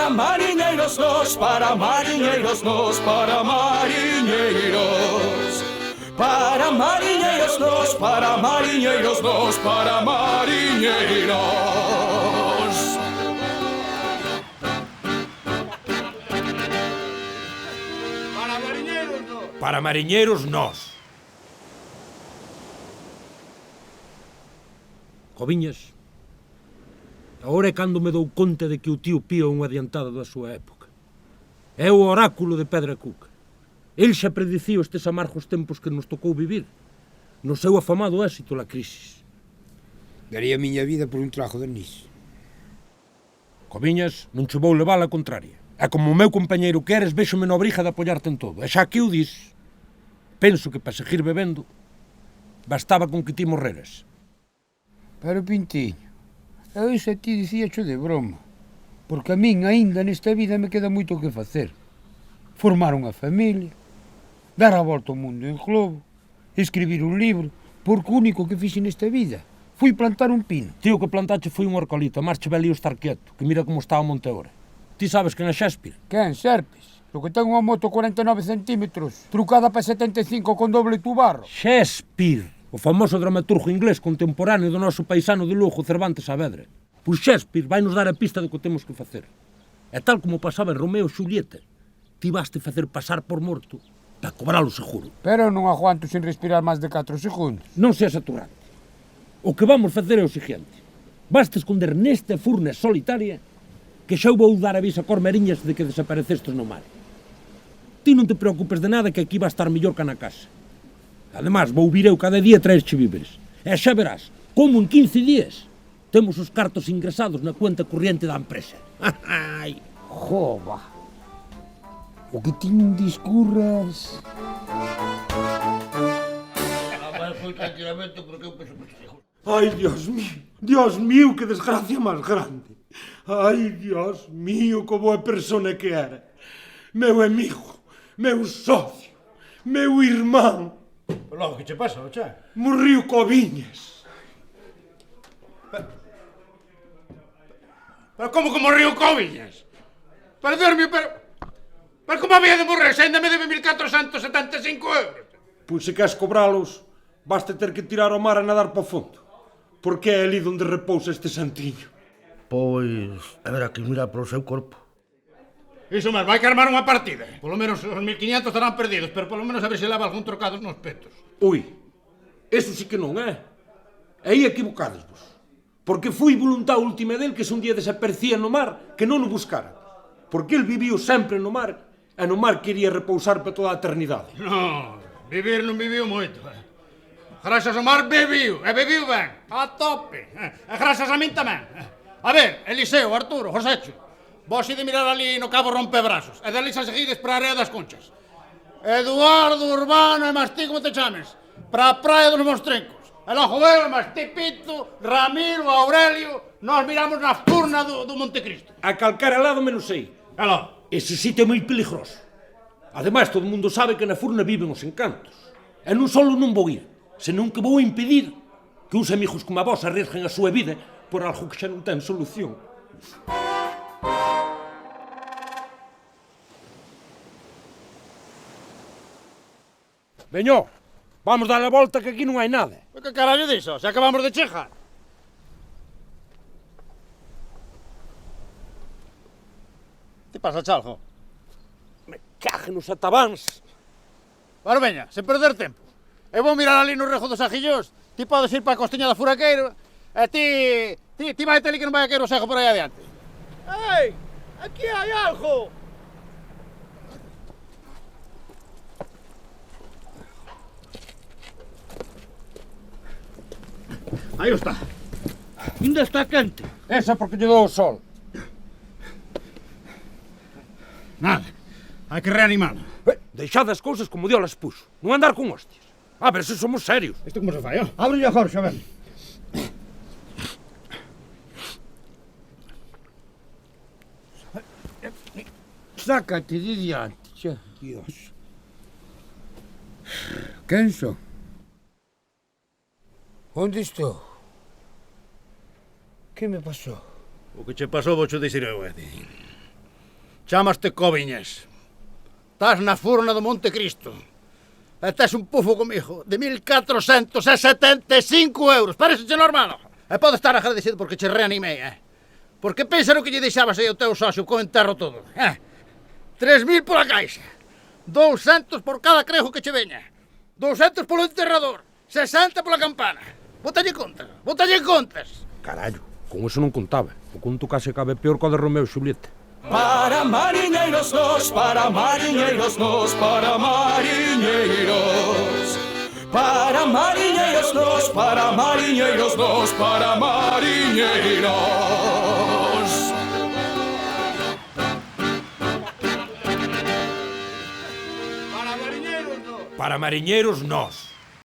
Para mariñeiros nos, para mariñeiros nos, para mariñeiros. Para mariñeiros nos, para mariñeiros nos, para mariñeiros. Para mariñeiros nos. Para mariñeiros nós. Coviñas, agora é cando me dou conta de que o tío Pío é un adiantado da súa época. É o oráculo de Pedra Cuca. El xa predicía estes amargos tempos que nos tocou vivir, no seu afamado éxito la crisis. Daría a miña vida por un trajo de anís. Coviñas, non che vou levar a contraria. E como o meu compañeiro que eres, véxome na obriga de apoiarte en todo. E xa que o dis, penso que para seguir bebendo bastaba con que ti morreras. Pero, Pintiño, eu iso a ti dicíacho de broma, porque a min aínda nesta vida me queda moito que facer. Formar unha familia, dar a volta ao mundo en globo, escribir un libro, porque o único que fixe nesta vida foi plantar un pino. Tío, que plantache foi un horcolito, marche velío estar quieto, que mira como está o monte ahora. Ti sabes que na Shakespeare? Quen, Serpes? O que ten unha moto 49 centímetros, trucada para 75 con doble tubarro. Shakespeare, o famoso dramaturgo inglés contemporáneo do noso paisano de Lugo, Cervantes Saavedra. Pois Shakespeare vai nos dar a pista do que temos que facer. E tal como pasaba en Romeo e Xulieta, ti vaste facer pasar por morto para cobrar o seguro. Pero non aguanto sin respirar máis de 4 segundos. Non seas aturrante. O que vamos facer é o seguinte. Vaste esconder nesta furna solitaria que xa vou dar aviso a Cormeriñas de que desaparecestes no mar. Ti non te preocupes de nada, que aquí va a estar mellor que na casa. Ademais, vou vir eu cada día traerche víveres. E xa verás, como en 15 días temos os cartos ingresados na cuenta corriente da empresa. Jova, o que ti non discurras... Ai, Dios mío, que desgracia máis grande. Ai, Dios mío, como a persona que era. Meu amigo, meu socio, meu irmán. Logo, que che pasa, xa? Morriu Coviñas. Pero como que morreu Coviñas? Pero, Dios mío, pero como había de morrer? Se ainda me debe 1.475 euros. Pois se queres cobralos, baste ter que tirar ao mar a nadar para o fondo. Porque é ali onde repousa este santiño. Pois, haberá que mirar polo seu corpo. Iso mesmo, hai que armar unha partida. Polo menos os 1.500 estarán perdidos, pero polo menos a ver se leva algún trocado nos petos. Ui, eso sí que non é. Aí equivocadesvos. Porque foi voluntad última del que se un día desaparecía no mar que non o buscara. Porque el viviu sempre no mar e no mar quería repousar para toda a eternidade. Non, vivir non viviu moito. Grazas ao mar viviu, e viviu ben, a tope. E grazas a min tamén. A ver, Eliseo, Arturo, Josécho, vos ide mirar ali no cabo Rompebrazos, e dali xa seguides para a Area das Conchas. Eduardo, Urbano e Mastí, como te chames, para a Praia dos Mostrencos. E logo eu, Mastí, Pito, Ramiro, Aurelio, nós miramos na furna do Montecristo. A calcara lado menos sei. E logo? Ese sitio é moi peligroso. Ademais, todo o mundo sabe que na furna viven os encantos. E non só non vou ir, senón que vou impedir que uns amigos como a vos arriesguen a súa vida por algo que xa non ten solución. Veño, vamos dar a volta que aquí non hai nada. Que carallo diso? Se acabamos de chegar. Te pasa, chaljo? Me cague nos atabáns. Bueno, veña, sen perder tempo. Eu vou mirar ali no rejo dos ajillos, ti podes ir para a costiña da Furaqueiro, e ti vai ali que non vai a querer o sejo por aí adiante. Ei, aquí hai algo! Aí está. Ainda está quente. Esa porque lle dou o sol. Nada, hai que reanimalo. Deixad as cousas como Dios las puxo. Non andar con hostias. A ver se somos serios. Isto como se fai, ó? Ábrelle a Jorge, a ver. Sácate de diante, xa, Dios. Quen son? Onde estou? Que me pasou? O que che pasou vou che dicir eu, Edi. Chamaste Coviñas. Estás na furna do Monte Cristo. E tes un pufo comigo de 1.475 euros. Parecenche normal? E pode estar agradecido porque che reanimei, Porque pensa no que lle deixabas aí ao teu socio co enterro todo, 3.000 pola caixa. 200 por cada crejo que che veña. 200 polo enterrador. 60 pola campana. Bótalle contas. Carallo, con eso non contaba. O conto case cabe peor co de Romeo e Xulieta. Para mariñeiros nos, para mariñeiros nos, para mariñeiros. Para mariñeiros nos, para mariñeiros nos, para mariñeiros. Para mariñeiros nós.